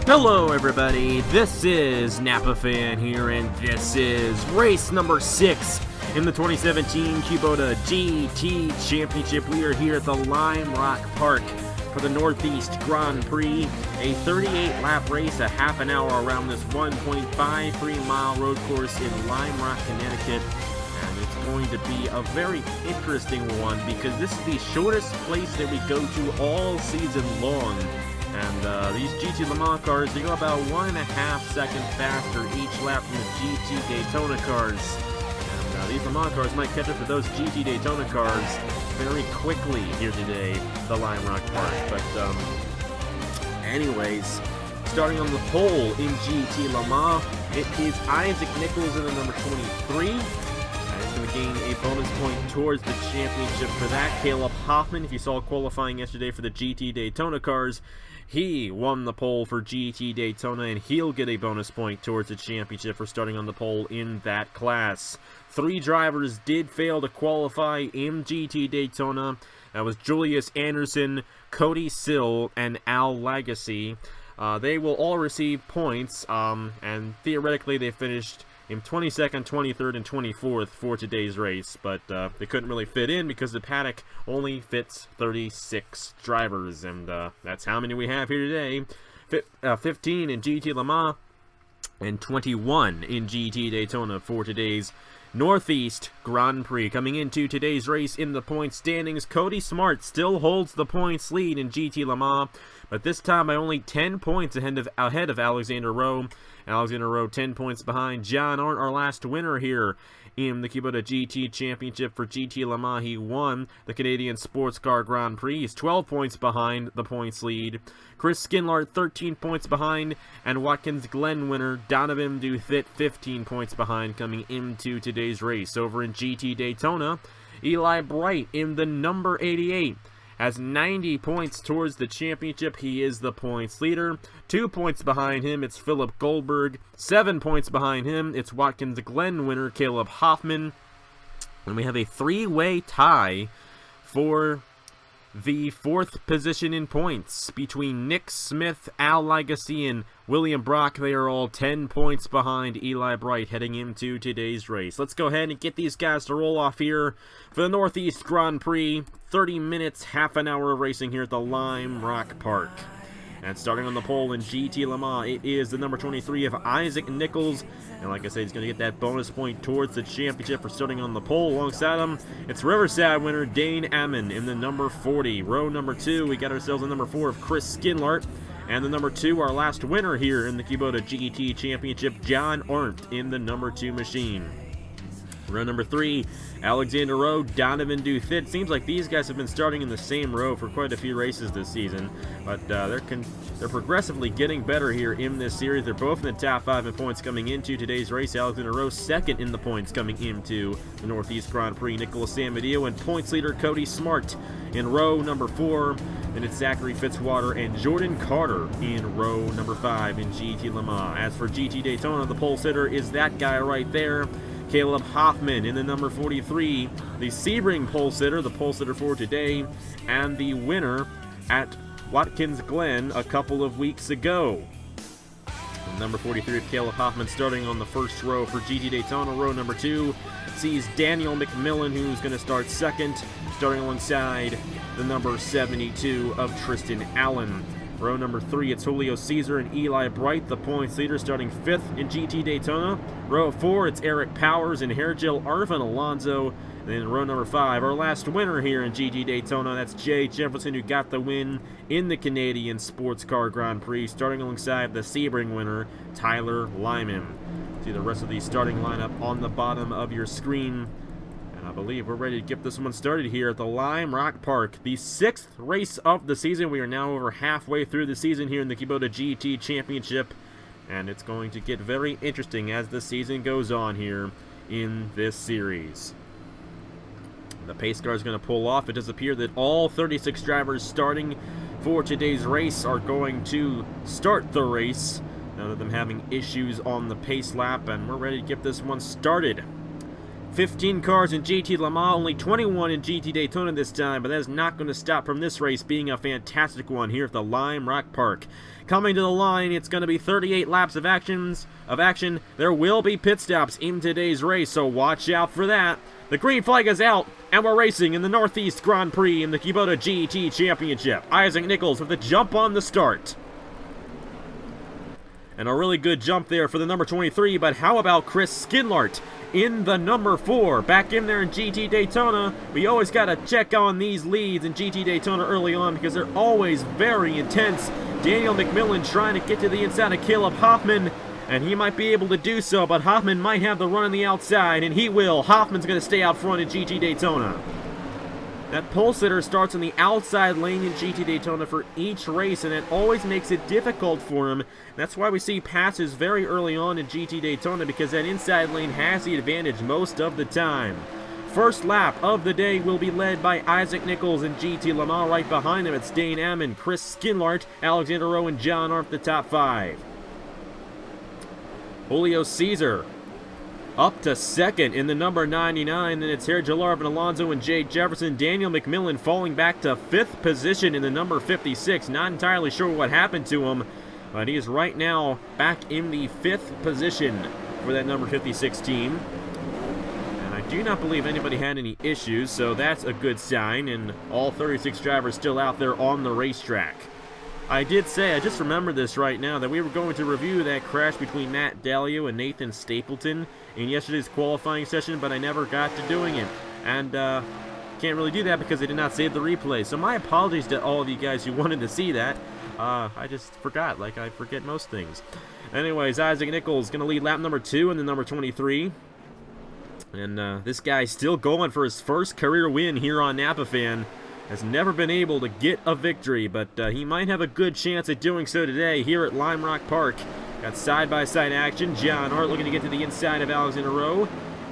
Hello everybody, this is Napa Fan here, and this is race number 6 in the 2017 Kubota GT Championship. We are here at the Lime Rock Park for the Northeast Grand Prix, a 38-lap race, a half an hour around this 1.53-mile road course in Lime Rock, Connecticut. And it's going to be a very interesting one because this is the shortest place that we go to all season long. And these GT Le Mans cars, they go about 1.5 seconds faster each lap from the GT Daytona cars. And these Le Mans cars might catch up to those GT Daytona cars very quickly here today, the Lime Rock Park. But anyways, starting on the pole in GT Le Mans, it is Isaac Nichols in the number 23. He's going to gain a bonus point towards the championship for that. Caleb Hoffman, if you saw qualifying yesterday for the GT Daytona cars, he won the pole for GT Daytona, and he'll get a bonus point towards the championship for starting on the pole in that class. 3 drivers did fail to qualify in GT Daytona. That was Julius Anderson, Cody Sill, and Al Lagasse. They will all receive points, and theoretically they finished in 22nd, 23rd, and 24th for today's race, but they couldn't really fit in because the paddock only fits 36 drivers, and that's how many we have here today. 15 in GT Le Mans and 21 in GT Daytona for today's Northeast Grand Prix. Coming into today's race in the point standings, Cody Smart still holds the points lead in GT Le Mans, but this time by only 10 points ahead of Alexander Rowe. Alexander Rowe 10 points behind. John Arndt, our last winner here in the Kubota GT Championship for GT Le Mans. He won the Canadian Sports Car Grand Prix. He's 12 points behind the points lead. Chris Skinlart 13 points behind, and Watkins Glen winner Donovan Duthit 15 points behind coming into today's race. Over in GT Daytona, Eli Bright in the number 88 has 90 points towards the championship. He is the points leader. 2 points behind him, it's Philip Goldberg. 7 points behind him, it's Watkins Glen winner Caleb Hoffman. And we have a 3-way tie for the 4th position in points between Nick Smith, Al Lagasse, and William Brock. They are all 10 points behind Eli Bright heading into today's race. Let's go ahead and get these guys to roll off here for the Northeast Grand Prix. 30 minutes, half an hour of racing here at the Lime Rock Park. And starting on the pole in GT Le Mans, it is the number 23 of Isaac Nichols. And like I said, he's going to get that bonus point towards the championship for starting on the pole. Alongside him, it's Riverside winner Dane Ammon in the number 40. Row number 2, we got ourselves a number 4 of Chris Skinlart. And the number 2, our last winner here in the Kubota GT Championship, John Arndt in the number 2 machine. Row number 3, Alexander Rowe, Donovan Duthit. Seems like these guys have been starting in the same row for quite a few races this season, but they're progressively getting better here in this series. They're both in the top 5 in points coming into today's race. Alexander Rowe 2nd in the points coming into the Northeast Grand Prix. Nicholas Samedillo and points leader Cody Smart in row number 4. Then it's Zachary Fitzwater and Jordan Carter in row number 5 in GT Le Mans. As for GT Daytona, the pole sitter is that guy right there, Caleb Hoffman in the number 43, the Sebring pole sitter, the pole sitter for today, and the winner at Watkins Glen a couple of weeks ago. The number 43 of Caleb Hoffman starting on the first row for GT Daytona. Row number 2 sees Daniel McMillan, who's going to start 2nd, starting alongside the number 72 of Tristan Allen. Row number 3, it's Julio Caesar and Eli Bright, the points leader, starting 5th in GT Daytona. Row 4, it's Eric Powers and Hairgel Arvin Alonso. And then row number 5, our last winner here in GT Daytona, that's Jay Jefferson, who got the win in the Canadian Sports Car Grand Prix, starting alongside the Sebring winner, Tyler Lyman. See the rest of the starting lineup on the bottom of your screen. I believe we're ready to get this one started here at the Lime Rock Park. The 6th race of the season. We are now over halfway through the season here in the Kubota GT Championship, and it's going to get very interesting as the season goes on here in this series. The pace car is going to pull off. It does appear that all 36 drivers starting for today's race are going to start the race. None of them having issues on the pace lap, and we're ready to get this one started. 15 cars in GT Le Mans, only 21 in GT Daytona this time, but that is not going to stop from this race being a fantastic one here at the Lime Rock Park. Coming to the line, it's going to be 38 laps of action. There will be pit stops in today's race, so watch out for that. The green flag is out, and we're racing in the Northeast Grand Prix in the Kubota GT Championship. Isaac Nichols with the jump on the start. And a really good jump there for the number 23, but how about Chris Skinlart in the number 4? Back in there in GT Daytona. We always got to check on these leads in GT Daytona early on because they're always very intense. Daniel McMillan trying to get to the inside of Caleb Hoffman, and he might be able to do so, but Hoffman might have the run on the outside, and he will. Hoffman's going to stay out front in GT Daytona. That pole sitter starts on the outside lane in GT Daytona for each race, and it always makes it difficult for him. That's why we see passes very early on in GT Daytona, because that inside lane has the advantage most of the time. First lap of the day will be led by Isaac Nichols in GT Le Mans. Right behind him, it's Dane Ammon, Chris Skinlart, Alexander Rowe, and John Arndt, the top 5. Julio Caesar up to second in the number 99. Then it's Sergio Larvin, Alonso, and Jay Jefferson. Daniel McMillan falling back to 5th position in the number 56. Not entirely sure what happened to him, but he is right now back in the 5th position for that number 56 team. And I do not believe anybody had any issues, so that's a good sign. And all 36 drivers still out there on the racetrack. I did say, I just remembered this right now, that we were going to review that crash between Matt Dalio and Nathan Stapleton in yesterday's qualifying session, but I never got to doing it. And can't really do that because I did not save the replay. So my apologies to all of you guys who wanted to see that. I just forgot, like I forget most things. Anyways, Isaac Nichols going to lead lap number 2 in the number 23. And this guy's still going for his first career win here on Napa Fan. Has never been able to get a victory, but he might have a good chance at doing so today here at Lime Rock Park. Got side-by-side action. John Hart looking to get to the inside of Alexander Rowe,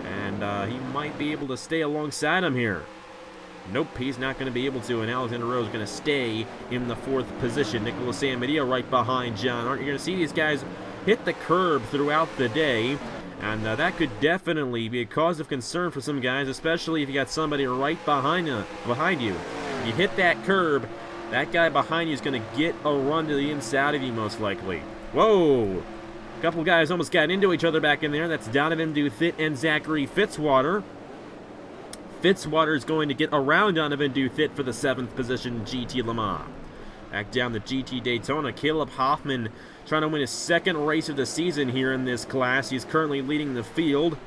and he might be able to stay alongside him here. Nope, he's not going to be able to, and Alexander Rowe is going to stay in the 4th position. Nicholas Sanmadio right behind John Hart. You're going to see these guys hit the curb throughout the day, and that could definitely be a cause of concern for some guys, especially if you got somebody right behind you. You hit that curb, that guy behind you is going to get a run to the inside of you most likely. Whoa! A couple guys almost got into each other back in there. That's Donovan Duthit and Zachary Fitzwater. Fitzwater is going to get around Donovan Duthit for the 7th position in GT Le Mans. Back down to GT Daytona, Caleb Hoffman trying to win his 2nd race of the season here in this class. He's currently leading the field.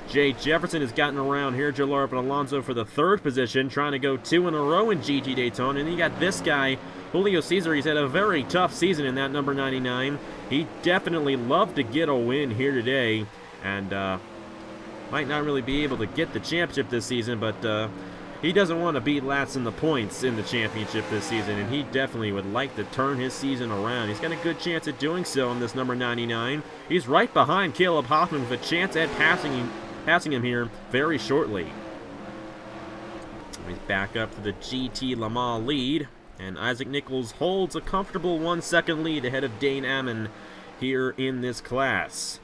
Jay Jefferson has gotten around here. Joe Larp and Alonso for the 3rd position, trying to go 2 in a row in GT Daytona. And you got this guy, Julio Caesar. He's had a very tough season in that number 99. He definitely loved to get a win here today, and might not really be able to get the championship this season, but he doesn't want to beat Latz in the points in the championship this season, and he definitely would like to turn his season around. He's got a good chance at doing so in this number 99. He's right behind Caleb Hoffman with a chance at passing him here very shortly. He's back up to the GT Le Mans lead, and Isaac Nichols holds a comfortable 1-second lead ahead of Dane Ammon here in this class.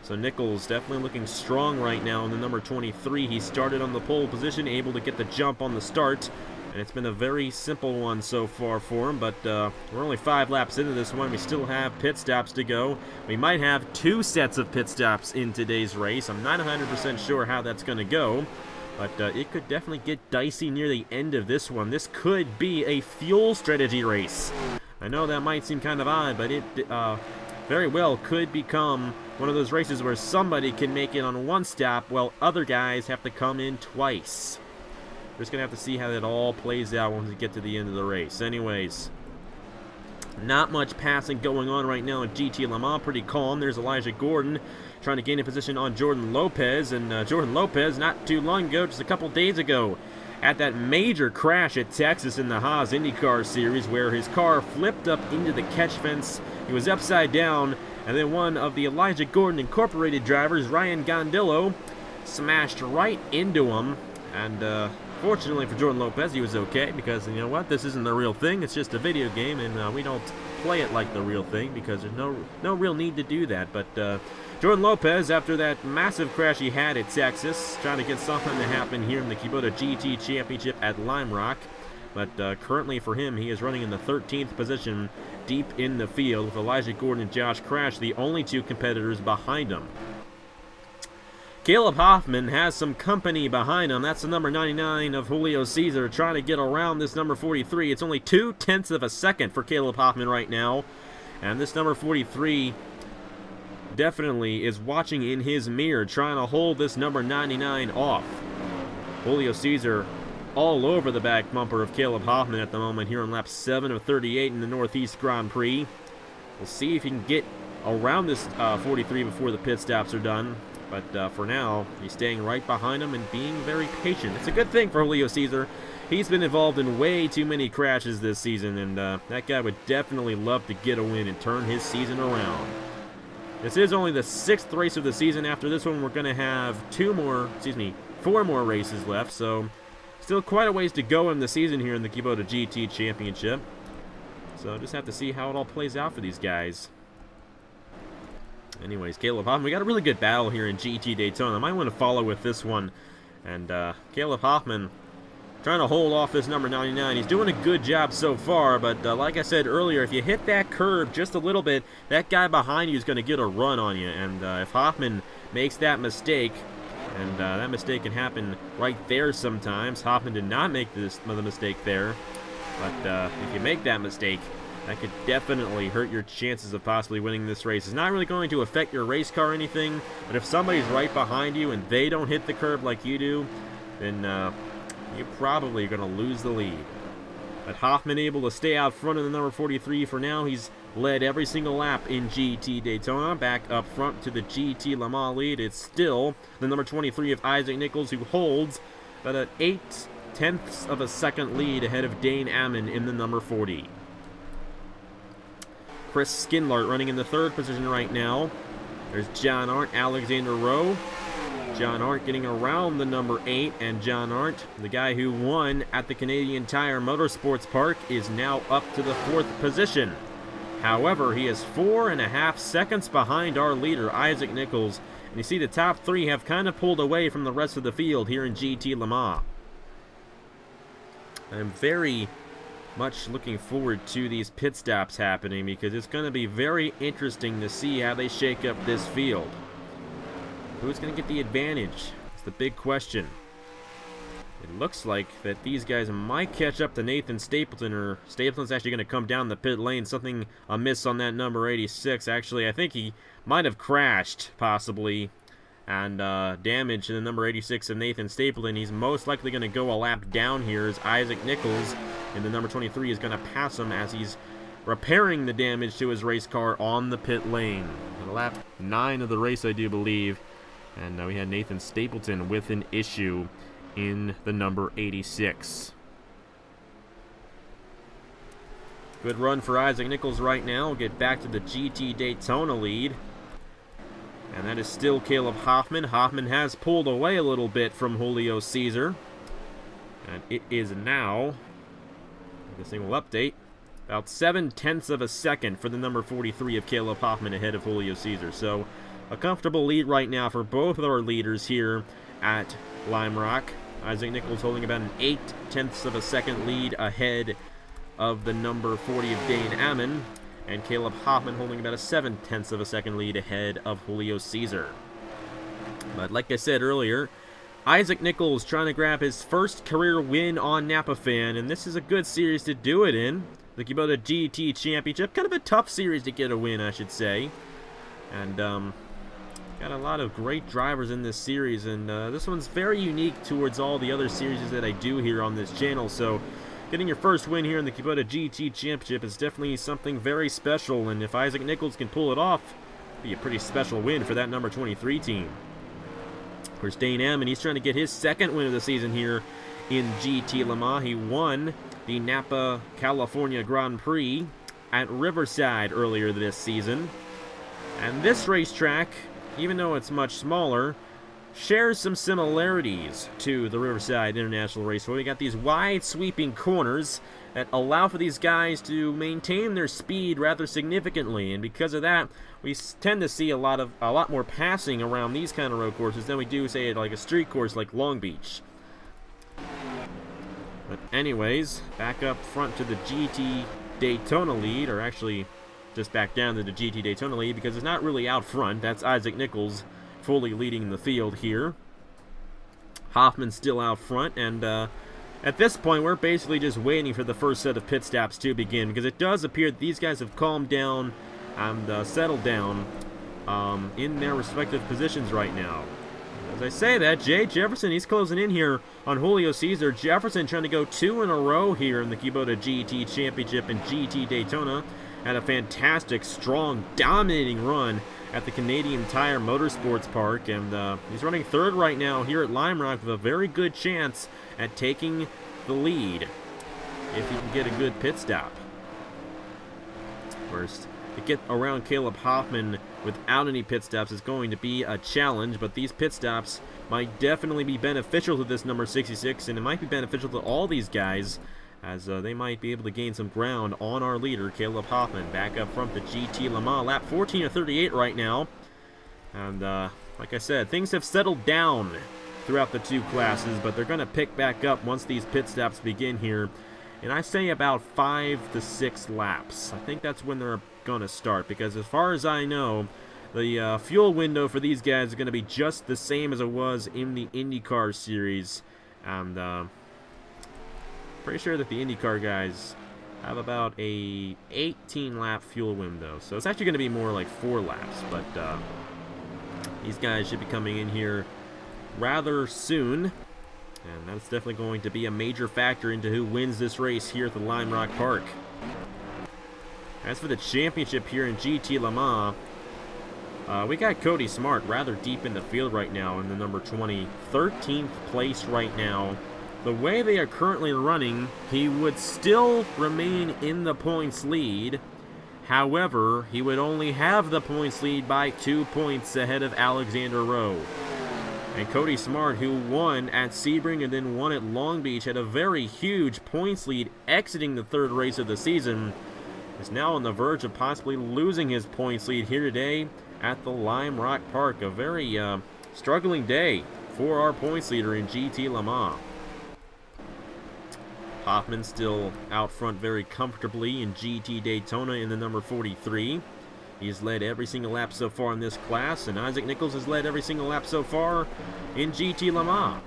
So Nichols definitely looking strong right now in the number 23. He started on the pole position, able to get the jump on the start, and it's been a very simple one so far for him, but we're only 5 laps into this one. We still have pit stops to go. We might have 2 sets of pit stops in today's race. I'm not 100% sure how that's going to go, but it could definitely get dicey near the end of this one. This could be a fuel strategy race. I know that might seem kind of odd, but it very well could become one of those races where somebody can make it on 1 stop while other guys have to come in twice. We're just going to have to see how that all plays out once we get to the end of the race. Anyways, not much passing going on right now in GT Le Mans. Pretty calm. There's Elijah Gordon trying to gain a position on Jordan Lopez. And Jordan Lopez, not too long ago, just a couple days ago, at that major crash at Texas in the Haas IndyCar Series where his car flipped up into the catch fence. He was upside down, and then one of the Elijah Gordon Incorporated drivers, Ryan Gondillo, smashed right into him. And Fortunately for Jordan Lopez, he was okay because, you know what, this isn't the real thing. It's just a video game, and we don't play it like the real thing because there's no real need to do that. But Jordan Lopez, after that massive crash he had at Texas, trying to get something to happen here in the Kubota GT Championship at Lime Rock. But currently for him, he is running in the 13th position deep in the field with Elijah Gordon and Josh Crash, the only two competitors behind him. Caleb Hoffman has some company behind him. That's the number 99 of Julio Cesar trying to get around this number 43. It's only 0.2 of a second for Caleb Hoffman right now. And this number 43 definitely is watching in his mirror, trying to hold this number 99 off. Julio Cesar all over the back bumper of Caleb Hoffman at the moment here on lap 7 of 38 in the Northeast Grand Prix. We'll see if he can get around this 43 before the pit stops are done. But for now, he's staying right behind him and being very patient. It's a good thing for Julio Cesar. He's been involved in way too many crashes this season, and that guy would definitely love to get a win and turn his season around. This is only the 6th race of the season. After this one, we're going to have 4 more races left, so still quite a ways to go in the season here in the Kubota GT Championship. So just have to see how it all plays out for these guys. Anyways, Caleb Hoffman, we got a really good battle here in GT Daytona. I might want to follow with this one. And Caleb Hoffman trying to hold off this number 99. He's doing a good job so far, but like I said earlier, if you hit that curb just a little bit, that guy behind you is going to get a run on you. And if Hoffman makes that mistake, and that mistake can happen right there sometimes. Hoffman did not make the mistake there, but if you make that mistake, that could definitely hurt your chances of possibly winning this race. It's not really going to affect your race car or anything, but if somebody's right behind you and they don't hit the curb like you do, then you're probably going to lose the lead. But Hoffman able to stay out front of the number 43 for now. He's led every single lap in GT Daytona. Back up front to the GT Le Mans lead, it's still the number 23 of Isaac Nichols, who holds about an 0.8 of a second lead ahead of Dane Ammon in the number 40. Chris Skinlart running in the 3rd position right now. There's John Arndt, Alexander Rowe. John Arndt getting around the number 8, and John Arndt, the guy who won at the Canadian Tire Motorsports Park, is now up to the 4th position. However, he is 4.5 seconds behind our leader, Isaac Nichols, and you see the top 3 have kind of pulled away from the rest of the field here in GT Le Mans. I'm very much looking forward to these pit stops happening because it's going to be very interesting to see how they shake up this field. Who's going to get the advantage? It's the big question. It looks like that these guys might catch up to Nathan Stapleton, or Stapleton's actually going to come down the pit lane. Something amiss on that number 86. Actually, I think he might have crashed, possibly, and damage to the number 86 of Nathan Stapleton. He's most likely going to go a lap down here as Isaac Nichols in the number 23 is going to pass him as he's repairing the damage to his race car on the pit lane. Lap 9 of the race, I do believe. And we had Nathan Stapleton with an issue in the number 86. Good run for Isaac Nichols right now. We'll get back to the GT Daytona lead. And that is still Caleb Hoffman. Hoffman has pulled away a little bit from Julio Cesar. And it is now, this thing will update, about 0.7 of a second for the number 43 of Caleb Hoffman ahead of Julio Cesar. So a comfortable lead right now for both of our leaders here at Lime Rock. Isaac Nichols holding about an 0.8 of a second lead ahead of the number 40 of Dane Ammon, and Caleb Hoffman holding about a 0.7 of a second lead ahead of Julio Cesar. But like I said earlier, Isaac Nichols trying to grab his first career win on Napa Fan, and this is a good series to do it in. The Kubota GT Championship, kind of a tough series to get a win, I should say. And got a lot of great drivers in this series, and this one's very unique towards all the other series that I do here on this channel. So getting your first win here in the Kubota GT Championship is definitely something very special, and if Isaac Nichols can pull it off, it'll be a pretty special win for that number 23 team. Of course, Dane Ammon, he's trying to get his second win of the season here in GT Le Mans. He won the Napa, California Grand Prix at Riverside earlier this season. And this racetrack, even though it's much smaller, shares some similarities to the Riverside International Raceway. We got these wide sweeping corners that allow for these guys to maintain their speed rather significantly, and because of that, we tend to see a lot more passing around these kind of road courses than we do, say, at like a street course like Long Beach. But anyways, back up front to the GT Daytona lead, or actually just back down to the GT Daytona lead, because it's not really out front. That's Isaac Nichols fully leading the field here. Hoffman's still out front, and at this point we're basically just waiting for the first set of pit stops to begin, because it does appear that these guys have calmed down and settled down in their respective positions right now. As I say that, Jay Jefferson, he's closing in here on Julio Cesar. Jefferson trying to go 2 in a row here in the Kubota GT Championship and GT Daytona. Had a fantastic, strong, dominating run at the Canadian Tire Motorsports Park, and he's running 3rd right now here at Lime Rock with a very good chance at taking the lead if he can get a good pit stop. First, to get around Caleb Hoffman without any pit stops is going to be a challenge, but these pit stops might definitely be beneficial to this number 66, and it might be beneficial to all these guys, as they might be able to gain some ground on our leader, Caleb Hoffman. Back up front, the GT Le Mans, lap 14 of 38 right now. And like I said, things have settled down throughout the 2 classes, but they're going to pick back up once these pit stops begin here. And I say about 5 to 6 laps. I think that's when they're going to start, because as far as I know, the fuel window for these guys is going to be just the same as it was in the IndyCar series. And pretty sure that the IndyCar guys have about a 18-lap fuel window. So it's actually going to be more like 4 laps. But these guys should be coming in here rather soon. And that's definitely going to be a major factor into who wins this race here at the Lime Rock Park. As for the championship here in GT Le Mans, we got Cody Smart rather deep in the field right now in the number 20. 13th place right now. The way they are currently running, he would still remain in the points lead. However, he would only have the points lead by 2 points ahead of Alexander Rowe. And Cody Smart, who won at Sebring and then won at Long Beach, had a very huge points lead exiting the 3rd race of the season, is now on the verge of possibly losing his points lead here today at the Lime Rock Park. A very struggling day for our points leader in GT Le Mans. Hoffman still out front very comfortably in GT Daytona in the number 43. He's led every single lap so far in this class, and Isaac Nichols has led every single lap so far in GT Le Mans.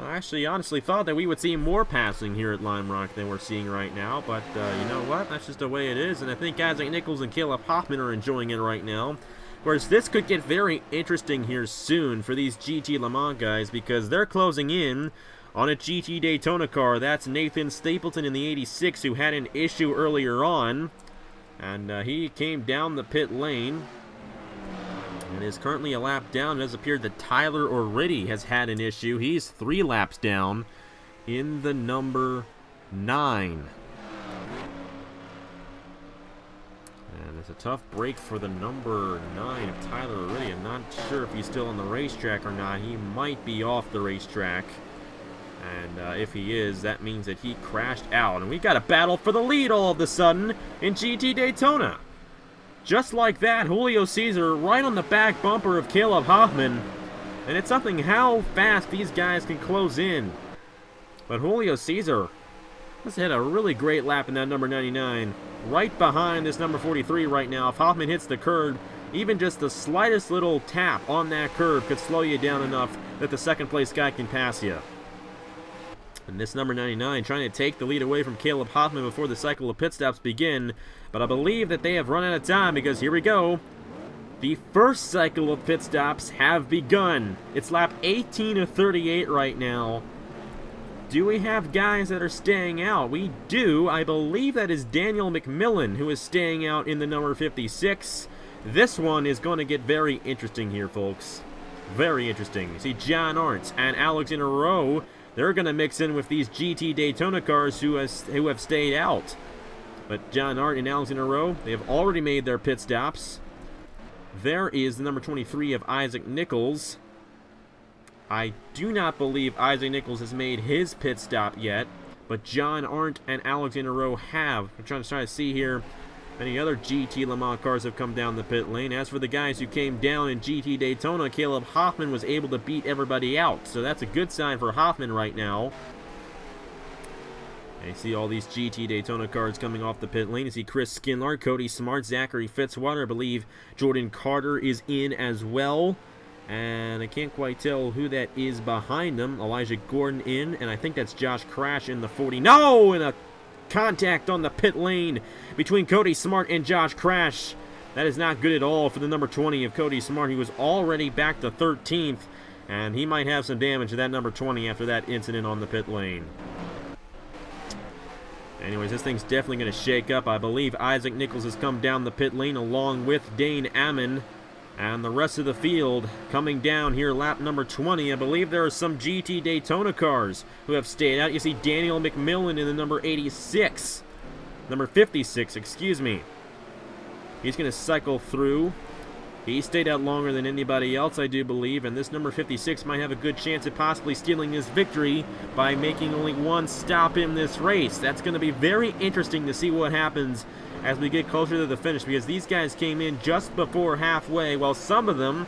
I actually honestly thought that we would see more passing here at Lime Rock than we're seeing right now, but you know what? That's just the way it is, and I think Isaac Nichols and Caleb Hoffman are enjoying it right now. Whereas this could get very interesting here soon for these GT Le Mans guys, because they're closing in on a GT Daytona car. That's Nathan Stapleton in the 86, who had an issue earlier on, and he came down the pit lane and is currently a lap down. It does appear that Tyler O'Riddy has had an issue. He's 3 laps down in the number 9. And it's a tough break for the number 9 of Tyler O'Riddy. I'm not sure if he's still on the racetrack or not. He might be off the racetrack. And if he is, that means that he crashed out. And we got a battle for the lead all of a sudden in GT Daytona. Just like that, Julio Cesar right on the back bumper of Caleb Hoffman. And it's something how fast these guys can close in. But Julio Cesar has had a really great lap in that number 99. Right behind this number 43 right now. If Hoffman hits the curb, even just the slightest little tap on that curb could slow you down enough that the second place guy can pass you. And this number 99 trying to take the lead away from Caleb Hoffman before the cycle of pit stops begin. But I believe that they have run out of time, because here we go. The first cycle of pit stops have begun. It's lap 18 of 38 right now. Do we have guys that are staying out? We do. I believe that is Daniel McMillan who is staying out in the number 56. This one is going to get very interesting here, folks. Very interesting. You see John Arndt and Alexander Rowe. They're going to mix in with these GT Daytona cars who have stayed out. But John Arndt and Alexander Rowe, they have already made their pit stops. There is the number 23 of Isaac Nichols. I do not believe Isaac Nichols has made his pit stop yet, but John Arndt and Alexander Rowe have. I'm trying to see here. Many other GT Le Mans cars have come down the pit lane. As for the guys who came down in GT Daytona, Caleb Hoffman was able to beat everybody out. So that's a good sign for Hoffman right now. And you see all these GT Daytona cars coming off the pit lane. You see Chris Skinlar, Cody Smart, Zachary Fitzwater. I believe Jordan Carter is in as well. And I can't quite tell who that is behind them. Elijah Gordon in, and I think that's Josh Crash in the 40. No! And a contact on the pit lane between Cody Smart and Josh Crash. That is not good at all for the number 20 of Cody Smart. He was already back to 13th, and he might have some damage to that number 20 after that incident on the pit lane. Anyways, this thing's definitely going to shake up. I believe Isaac Nichols has come down the pit lane along with Dane Ammon. And the rest of the field coming down here, lap number 20. I believe there are some GT Daytona cars who have stayed out. You see Daniel McMillan in the number 86. Number 56, excuse me. He's going to cycle through. He stayed out longer than anybody else, I do believe. And this number 56 might have a good chance at possibly stealing this victory by making only one stop in this race. That's going to be very interesting to see what happens as we get closer to the finish, because these guys came in just before halfway, while some of them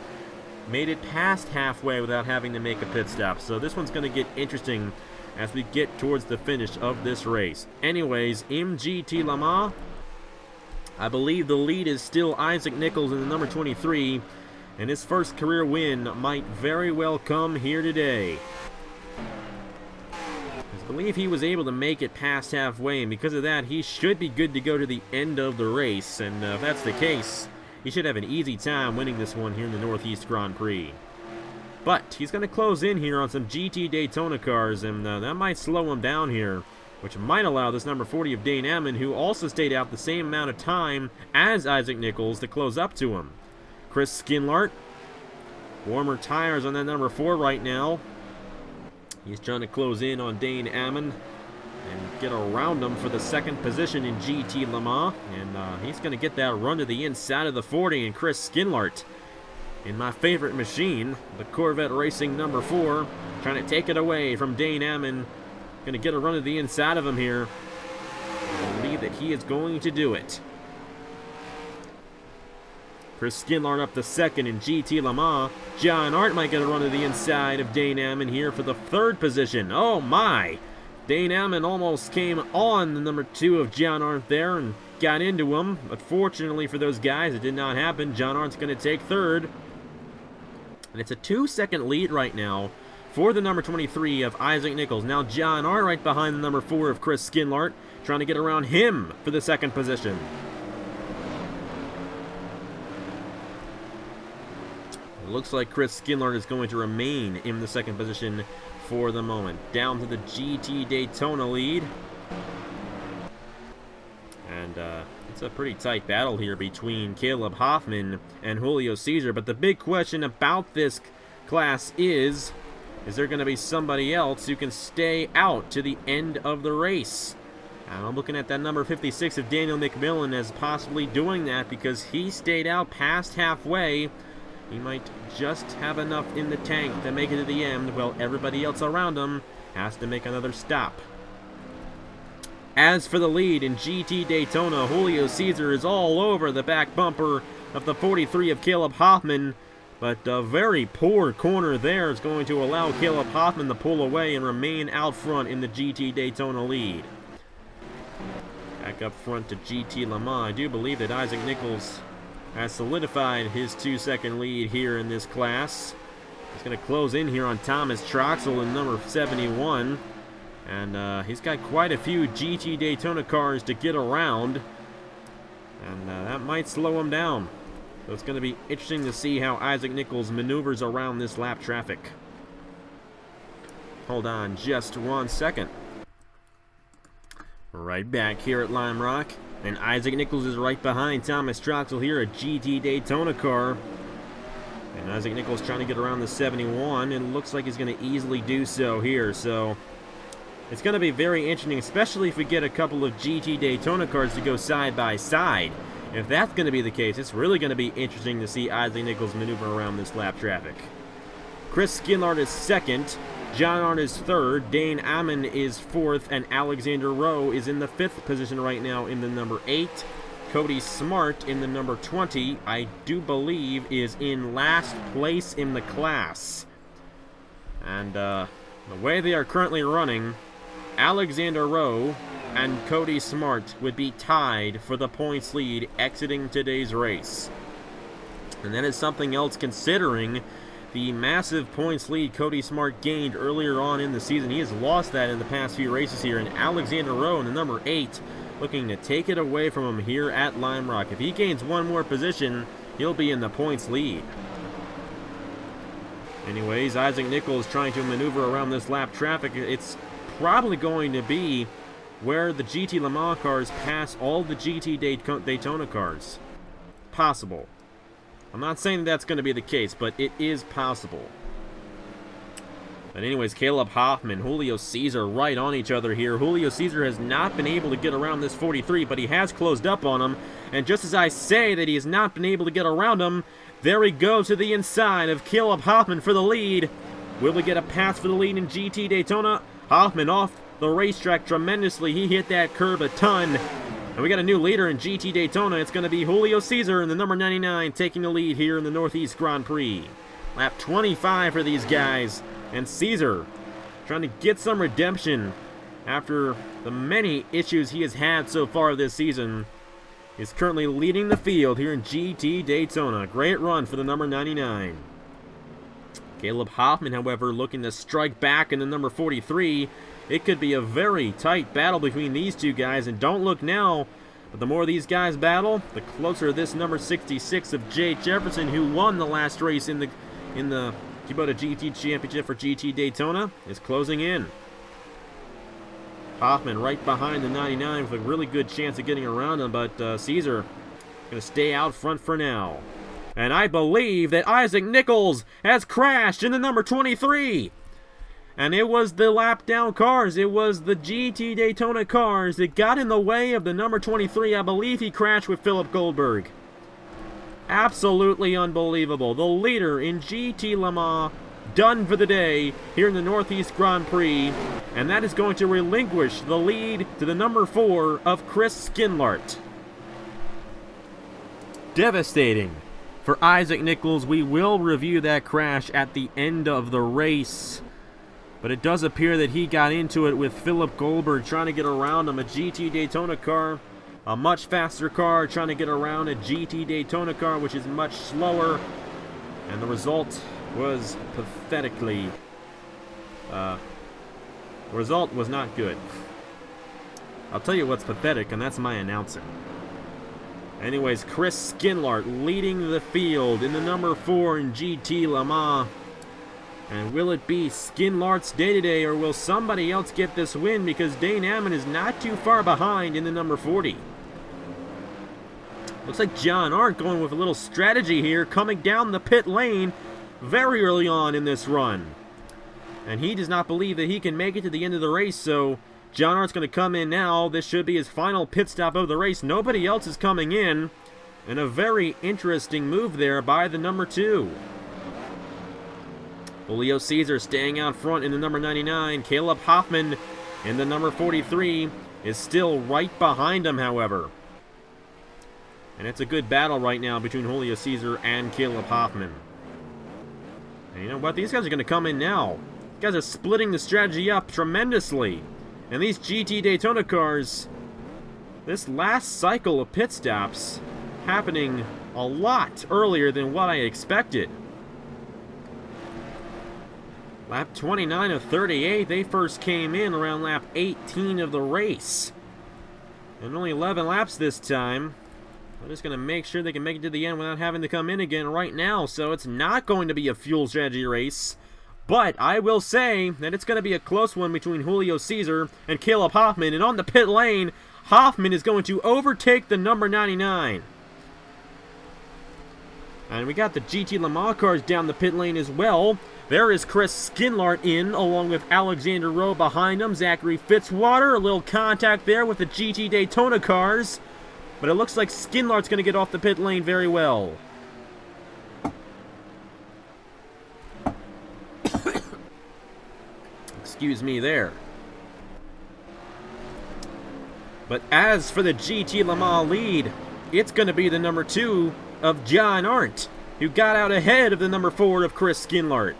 made it past halfway without having to make a pit stop. So this one's going to get interesting as we get towards the finish of this race. Anyways, MGT Le Mans, I believe the lead is still Isaac Nichols in the number 23, and his first career win might very well come here today. I believe he was able to make it past halfway, and because of that, he should be good to go to the end of the race. And if that's the case, he should have an easy time winning this one here in the Northeast Grand Prix. But he's going to close in here on some GT Daytona cars, and that might slow him down here, which might allow this number 40 of Dane Ammon, who also stayed out the same amount of time as Isaac Nichols, to close up to him. Chris Skinlart, warmer tires on that number 4 right now. He's trying to close in on Dane Ammon and get around him for the second position in GT Le Mans. And he's going to get that run to the inside of the 40. And Chris Skinlart, in my favorite machine, the Corvette Racing number 4, trying to take it away from Dane Ammon. Going to get a run to the inside of him here. I believe that he is going to do it. Chris Skinlar up to second in GT Le Mans. John Arndt might get a run to the inside of Dane Ammon here for the third position. Oh my! Dane Ammon almost came on the number 2 of John Arndt there and got into him. But fortunately for those guys, it did not happen. John Arndt's going to take third. And it's a 2-second lead right now for the number 23 of Isaac Nichols. Now John Arndt right behind the number 4 of Chris Skinlart, trying to get around him for the second position. Looks like Chris Skinlart is going to remain in the second position for the moment. Down to the GT Daytona lead. And it's a pretty tight battle here between Caleb Hoffman and Julio Cesar. But the big question about this class is there going to be somebody else who can stay out to the end of the race? And I'm looking at that number 56 of Daniel McMillan as possibly doing that, because he stayed out past halfway. He might just have enough in the tank to make it to the end, while everybody else around him has to make another stop. As for the lead in GT Daytona, Julio Cesar is all over the back bumper of the 43 of Caleb Hoffman, but a very poor corner there is going to allow Caleb Hoffman to pull away and remain out front in the GT Daytona lead. Back up front to GT Le Mans, I do believe that Isaac Nichols has solidified his 2-second lead here in this class. He's going to close in here on Thomas Troxel in number 71. And he's got quite a few GT Daytona cars to get around. And that might slow him down. So it's going to be interesting to see how Isaac Nichols maneuvers around this lap traffic. Hold on just 1 second. Right back here at Lime Rock. And Isaac Nichols is right behind Thomas Troxel here, a GT Daytona car. And Isaac Nichols trying to get around the 71, and looks like he's going to easily do so here. So it's going to be very interesting, especially if we get a couple of GT Daytona cars to go side by side if that's going to be the case, it's really going to be interesting to see Isaac Nichols maneuver around this lap traffic. Chris Skinlart is second, John Arndt is third, Dane Ammon is fourth, and Alexander Rowe is in the fifth position right now in the number 8. Cody Smart in the number 20, I do believe, is in last place in the class. And the way they are currently running, Alexander Rowe and Cody Smart would be tied for the points lead exiting today's race. And that is something else considering the massive points lead Cody Smart gained earlier on in the season. He has lost that in the past few races here, and Alexander Rowe in the number 8 looking to take it away from him here at Lime Rock. If he gains one more position, he'll be in the points lead. Anyways, Isaac Nichols trying to maneuver around this lap traffic. It's probably going to be where the GT Le Mans cars pass all the GT Daytona cars. Possible. I'm not saying that's going to be the case, but it is possible. But anyways, Caleb Hoffman, Julio Cesar right on each other here. Julio Cesar has not been able to get around this 43, but he has closed up on him. And just as I say that he has not been able to get around him, there he goes to the inside of Caleb Hoffman for the lead. Will we get a pass for the lead in GT Daytona? Hoffman off the racetrack tremendously. He hit that curb a ton. And we got a new leader in GT Daytona. It's going to be Julio Cesar in the number 99 taking the lead here in the Northeast Grand Prix. Lap 25 for these guys. And Cesar trying to get some redemption after the many issues he has had so far this season. Is currently leading the field here in GT Daytona. Great run for the number 99. Caleb Hoffman, however, looking to strike back in the number 43. It could be a very tight battle between these two guys, and don't look now, but the more these guys battle, the closer this number 66 of Jay Jefferson, who won the last race in the Kubota GT Championship for GT Daytona, is closing in. Hoffman right behind the 99 with a really good chance of getting around him, but Cesar going to stay out front for now. And I believe that Isaac Nichols has crashed in the number 23. And it was the lap down cars. It was the GT Daytona cars that got in the way of the number 23. I believe he crashed with Philip Goldberg. Absolutely unbelievable. The leader in GT Le Mans done for the day here in the Northeast Grand Prix. And that is going to relinquish the lead to the number 4 of Chris Skinlart. Devastating for Isaac Nichols. We will review that crash at the end of the race. But it does appear that he got into it with Philip Goldberg trying to get around him. A GT Daytona car, a much faster car, trying to get around a GT Daytona car, which is much slower. And the result was pathetically... the result was not good. I'll tell you what's pathetic, and that's my announcing. Anyways, Chris Skinlart leading the field in the number 4 in GT Le Mans. And will it be Skinlart's day today, or will somebody else get this win? Because Dane Ammon is not too far behind in the number 40. Looks like John Arndt going with a little strategy here, coming down the pit lane very early on in this run. And he does not believe that he can make it to the end of the race, so John Arndt's going to come in now. This should be his final pit stop of the race. Nobody else is coming in. And a very interesting move there by the number 2. Julio Cesar staying out front in the number 99. Caleb Hoffman in the number 43 is still right behind him, however. And it's a good battle right now between Julio Cesar and Caleb Hoffman. And you know what? These guys are going to come in now. These guys are splitting the strategy up tremendously. And these GT Daytona cars, this last cycle of pit stops happening a lot earlier than what I expected. Lap 29 of 38, they first came in around lap 18 of the race. And only 11 laps this time. They're just going to make sure they can make it to the end without having to come in again right now. So it's not going to be a fuel strategy race. But I will say that it's going to be a close one between Julio Cesar and Caleb Hoffman. And on the pit lane, Hoffman is going to overtake the number 99. And we got the GT Le Mans cars down the pit lane as well. There is Chris Skinlart in, along with Alexander Rowe behind him. Zachary Fitzwater, a little contact there with the GT Daytona cars. But it looks like Skinlart's going to get off the pit lane very well. Excuse me there. But as for the GT Le Mans lead, it's going to be the number 2 of John Arndt, who got out ahead of the number 4 of Chris Skinlart.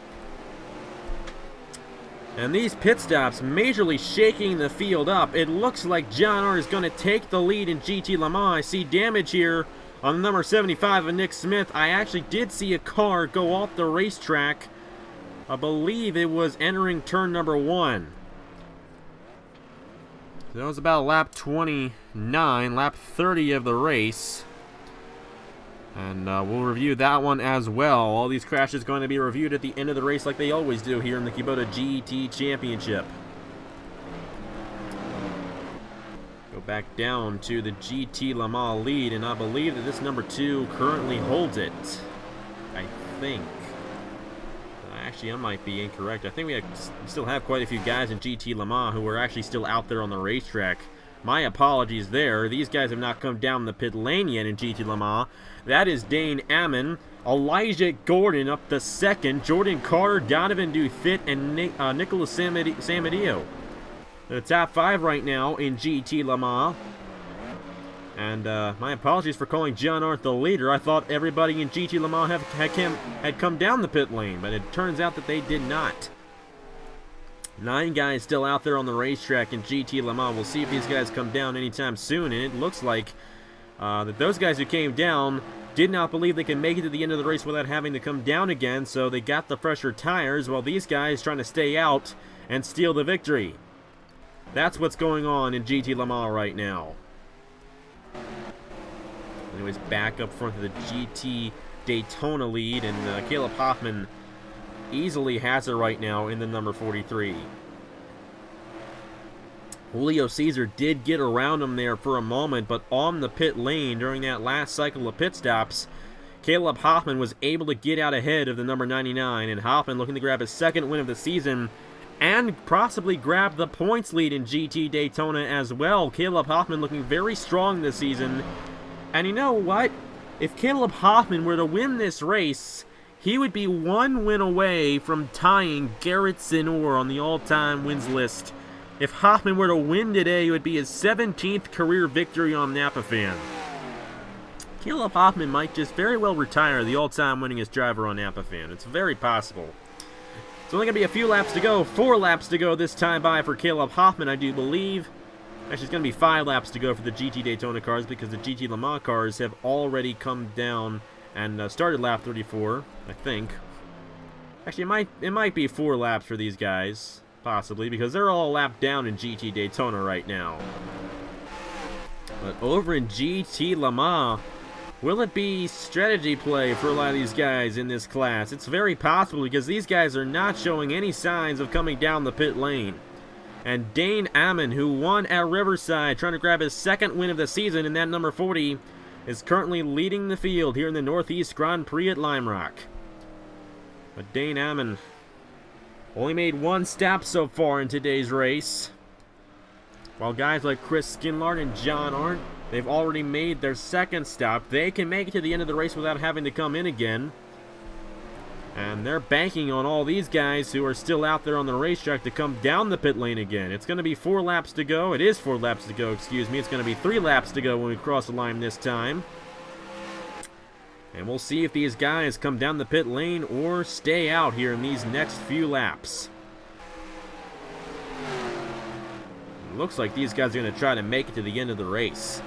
And these pit stops majorly shaking the field up. It looks like John Arndt is going to take the lead in GT Le Mans. I see damage here on the number 75 of Nick Smith. I actually did see a car go off the racetrack. I believe it was entering turn number 1. So that was about lap 29, lap 30 of the race. And we'll review that one as well. All these crashes going to be reviewed at the end of the race like they always do here in the Kubota GT Championship. Go back down to the GT Le Mans lead, and I believe that this number 2 currently holds it. I think. Actually, I might be incorrect. I think we still have quite a few guys in GT Le Mans who are actually still out there on the racetrack. My apologies there. These guys have not come down the pit lane yet in GT Le Mans. That is Dane Ammon, Elijah Gordon up the second, Jordan Carter, Donovan Dufit, and Nicholas Samadillo. The top 5 right now in GT Le Mans. And my apologies for calling John Arndt the leader. I thought everybody in GT Le Mans had come down the pit lane, but it turns out that they did not. 9 guys still out there on the racetrack in GT Le Mans. We'll see if these guys come down anytime soon, and it looks like that those guys who came down did not believe they could make it to the end of the race without having to come down again, so they got the fresher tires while these guys trying to stay out and steal the victory. That's what's going on in GT Le Mans right now. Anyways, back up front of the GT Daytona lead, and Caleb Hoffman easily has it right now in the number 43. Julio Cesar did get around him there for a moment, but on the pit lane during that last cycle of pit stops, Caleb Hoffman was able to get out ahead of the number 99, and Hoffman looking to grab his second win of the season and possibly grab the points lead in GT Daytona as well. Caleb Hoffman looking very strong this season, and you know what? If Caleb Hoffman were to win this race, he would be 1 win away from tying Garrett Zinor on the all-time wins list. If Hoffman were to win today, it would be his 17th career victory on Napa Fan. Caleb Hoffman might just very well retire the all-time winningest driver on Napa Fan. It's very possible. It's only going to be a few laps to go. 4 laps to go this time by for Caleb Hoffman, I do believe. Actually, it's going to be 5 laps to go for the GT Daytona cars because the GT Le Mans cars have already come down and started lap 34, I think. Actually, it might be 4 laps for these guys, possibly, because they're all lapped down in GT Daytona right now. But over in GT Le Mans, will it be strategy play for a lot of these guys in this class? It's very possible because these guys are not showing any signs of coming down the pit lane. And Dane Ammon, who won at Riverside, trying to grab his second win of the season in that number 40, is currently leading the field here in the Northeast Grand Prix at Lime Rock. But Dane Ammon only made 1 stop so far in today's race, while guys like Chris Skinlart and John Arndt, they've already made their second stop. They can make it to the end of the race without having to come in again. And they're banking on all these guys who are still out there on the racetrack to come down the pit lane again. It's going to be 4 laps to go. It is 4 laps to go, excuse me. It's going to be 3 laps to go when we cross the line this time. And we'll see if these guys come down the pit lane or stay out here in these next few laps. It looks like these guys are going to try to make it to the end of the race.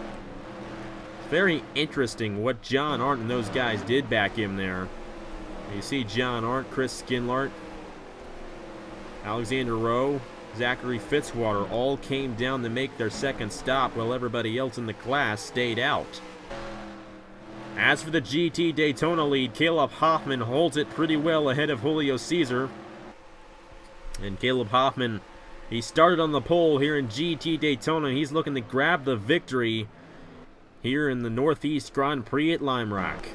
Very interesting what John Arndt and those guys did back him there. You see John Arndt, Chris Skinlart, Alexander Rowe, Zachary Fitzwater all came down to make their second stop while everybody else in the class stayed out. As for the GT Daytona lead, Caleb Hoffman holds it pretty well ahead of Julio Cesar. And Caleb Hoffman, he started on the pole here in GT Daytona. He's looking to grab the victory here in the Northeast Grand Prix at Lime Rock.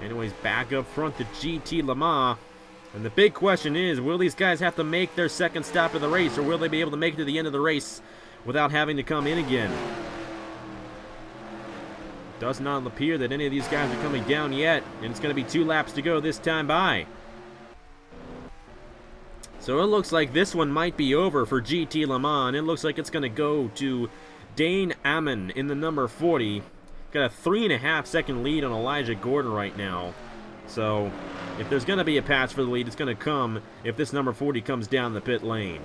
Anyways, back up front to GT Le Mans. And the big question is, will these guys have to make their second stop of the race, or will they be able to make it to the end of the race without having to come in again? does not appear that any of these guys are coming down yet, and it's going to be 2 laps to go this time by. So it looks like this one might be over for GT Le Mans. It looks like it's going to go to Dane Ammon in the number 40. Got a 3.5 second lead on Elijah Gordon right now. So if there's going to be a patch for the lead, it's going to come if this number 40 comes down the pit lane.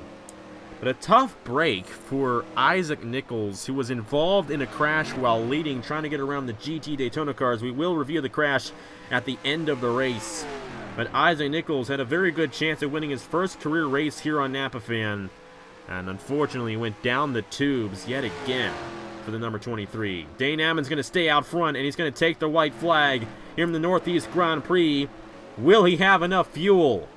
But a tough break for Isaac Nichols, who was involved in a crash while leading, trying to get around the GT Daytona cars. We will review the crash at the end of the race. But Isaac Nichols had a very good chance of winning his first career race here on Napa Fan. And unfortunately went down the tubes yet again for the number 23. Dane Ammon's going to stay out front, and he's going to take the white flag here in the Northeast Grand Prix. Will he have enough fuel?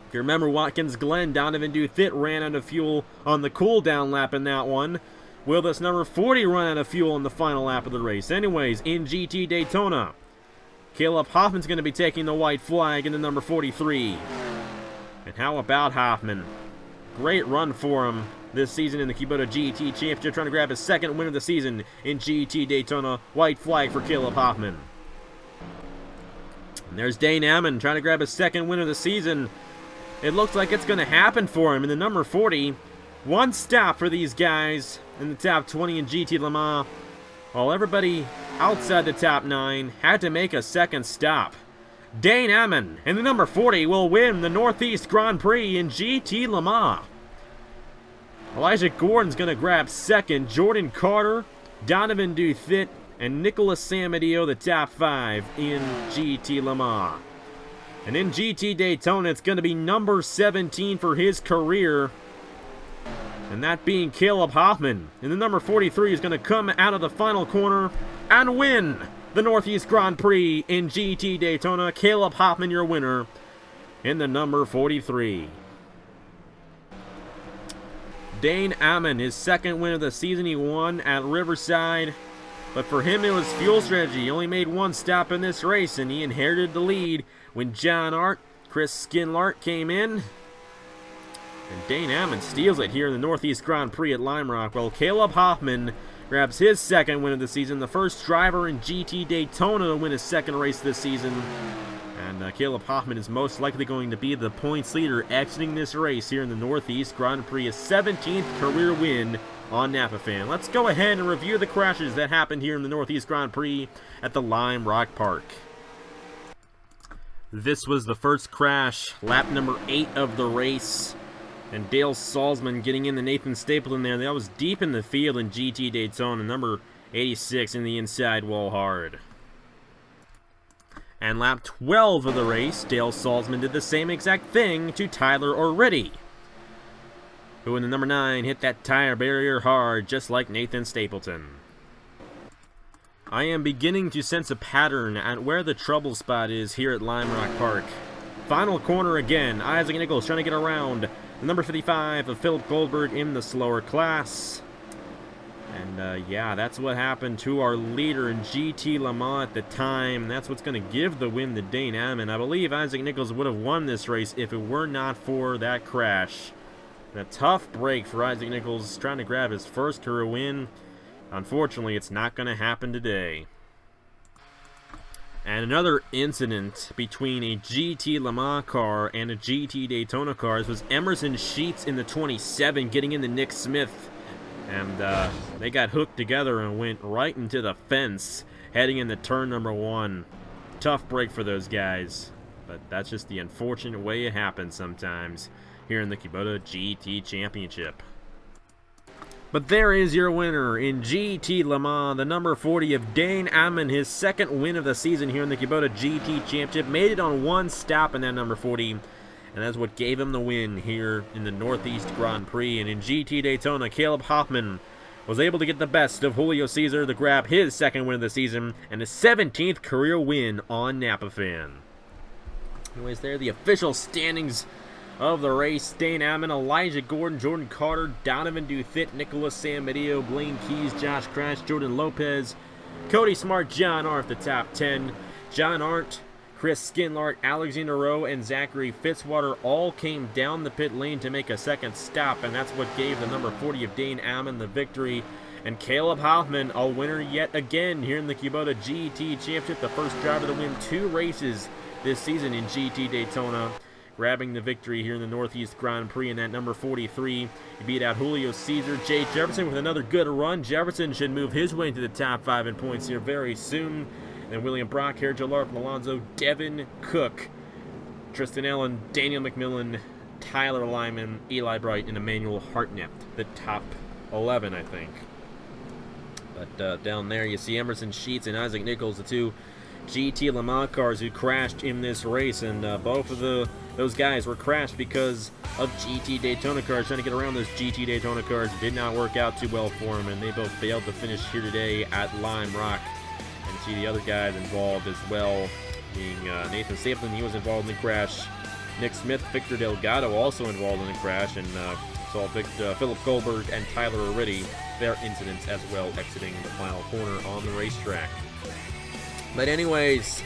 If you remember, Watkins Glen, Donovan Duthit ran out of fuel on the cool-down lap in that one. Will this number 40 run out of fuel in the final lap of the race? Anyways, in GT Daytona, Caleb Hoffman's going to be taking the white flag in the number 43. And how about Hoffman? Great run for him this season in the Kubota GT Championship, trying to grab his second win of the season in GT Daytona. White flag for Caleb Hoffman. And there's Dane Ammon trying to grab his second win of the season. It looks like it's going to happen for him in the number 40. One stop for these guys in the top 20 in GT Le Mans, while everybody outside the top 9 had to make a second stop. Dane Ammon in the number 40 will win the Northeast Grand Prix in GT Le Mans. Elijah Gordon's going to grab second. Jordan Carter, Donovan Duthit, and Nicholas Samadeo, the top 5 in GT Le Mans. And in GT Daytona, it's going to be number 17 for his career, and that being Caleb Hoffman. And the number 43 is going to come out of the final corner and win the Northeast Grand Prix in GT Daytona. Caleb Hoffman, your winner in the number 43. Dane Ammon, his second win of the season, he won at Riverside. But for him, it was fuel strategy. He only made one stop in this race, and he inherited the lead when John Art, Chris Skinlart came in. And Dane Ammon steals it here in the Northeast Grand Prix at Lime Rock, while Caleb Hoffman grabs his second win of the season, the first driver in GT Daytona to win his second race this season. And Caleb Hoffman is most likely going to be the points leader exiting this race here in the Northeast Grand Prix, his 17th career win on Napa Fan. Let's go ahead and review the crashes that happened here in the Northeast Grand Prix at the Lime Rock Park. This was the first crash, lap number 8 of the race. And Dale Salzman getting in the Nathan Stapleton there. That was deep in the field in GT Daytona, number 86 in the inside wall hard. And lap 12 of the race, Dale Salzman did the same exact thing to Tyler O'Reilly, who in the number 9 hit that tire barrier hard, just like Nathan Stapleton. I am beginning to sense a pattern at where the trouble spot is here at Lime Rock Park. Final corner again, Isaac Nichols trying to get around the number 55 of Philip Goldberg in the slower class. And yeah, that's what happened to our leader in GT Le Mans at the time. That's what's going to give the win to Dane Ammon. I believe Isaac Nichols would have won this race if it were not for that crash. And a tough break for Isaac Nichols, trying to grab his first career win. Unfortunately, it's not going to happen today. And another incident between a GT Le Mans car and a GT Daytona car was Emerson Sheets in the 27 getting into Nick Smith. And they got hooked together and went right into the fence heading into turn number 1. Tough break for those guys. But that's just the unfortunate way it happens sometimes here in the Kubota GT Championship. But there is your winner in GT Le Mans, the number 40 of Dane Ammon, his second win of the season here in the Kubota GT Championship. Made it on one stop in that number 40, and that's what gave him the win here in the Northeast Grand Prix. And in GT Daytona, Caleb Hoffman was able to get the best of Julio Cesar to grab his second win of the season and his 17th career win on Napa Fan. Anyways, there are the official standings of the race. Dane Ammon, Elijah Gordon, Jordan Carter, Donovan Duthit, Nicholas Samadeo, Blaine Keys, Josh Crash, Jordan Lopez, Cody Smart, John Arndt, the top 10. John Arndt, Chris Skinlart, Alexander Rowe, and Zachary Fitzwater all came down the pit lane to make a second stop, and that's what gave the number 40 of Dane Ammon the victory. And Caleb Hoffman, a winner yet again here in the Kubota GT Championship. The first driver to win 2 races this season in GT Daytona. Grabbing the victory here in the Northeast Grand Prix in that number 43. He beat out Julio Cesar. Jay Jefferson with another good run. Jefferson should move his way into the top 5 in points here very soon. And William Brock, Harry Jallar from Alonso, Devin Cook, Tristan Allen, Daniel McMillan, Tyler Lyman, Eli Bright, and Emmanuel Hartnett. The top 11, I think. But down there you see Emerson Sheets and Isaac Nichols, the 2 GT Le Mans cars who crashed in this race, and both of those guys were crashed because of GT Daytona cars. Trying to get around those GT Daytona cars did not work out too well for them, and they both failed to finish here today at Lime Rock. And see the other guys involved as well, being Nathan Stapleton, he was involved in the crash. Nick Smith, Victor Delgado also involved in the crash, and saw Philip Goldberg and Tyler O'Riddy, their incidents as well, exiting the final corner on the racetrack. But anyways,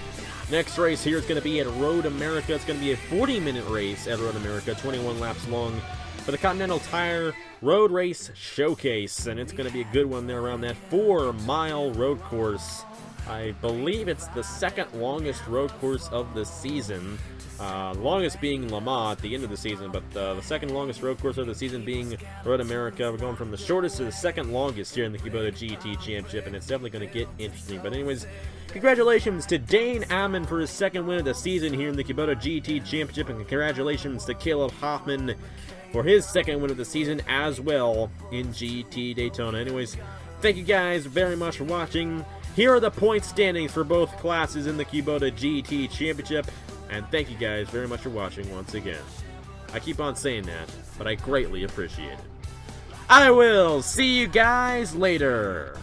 next race here is going to be at Road America. It's going to be a 40-minute race at Road America, 21 laps long, for the Continental Tire Road Race Showcase. And it's going to be a good one there around that 4-mile road course. I believe it's the second longest road course of the season. Longest being Le Mans at the end of the season, but the second longest road course of the season being Road America. We're going from the shortest to the second longest here in the Kubota GT Championship, and it's definitely going to get interesting. But anyways, congratulations to Dane Amon for his second win of the season here in the Kubota GT Championship, and congratulations to Caleb Hoffman for his second win of the season as well in GT Daytona. Anyways, thank you guys very much for watching. Here are the point standings for both classes in the Kubota GT Championship. And thank you guys very much for watching once again. I keep on saying that, but I greatly appreciate it. I will see you guys later.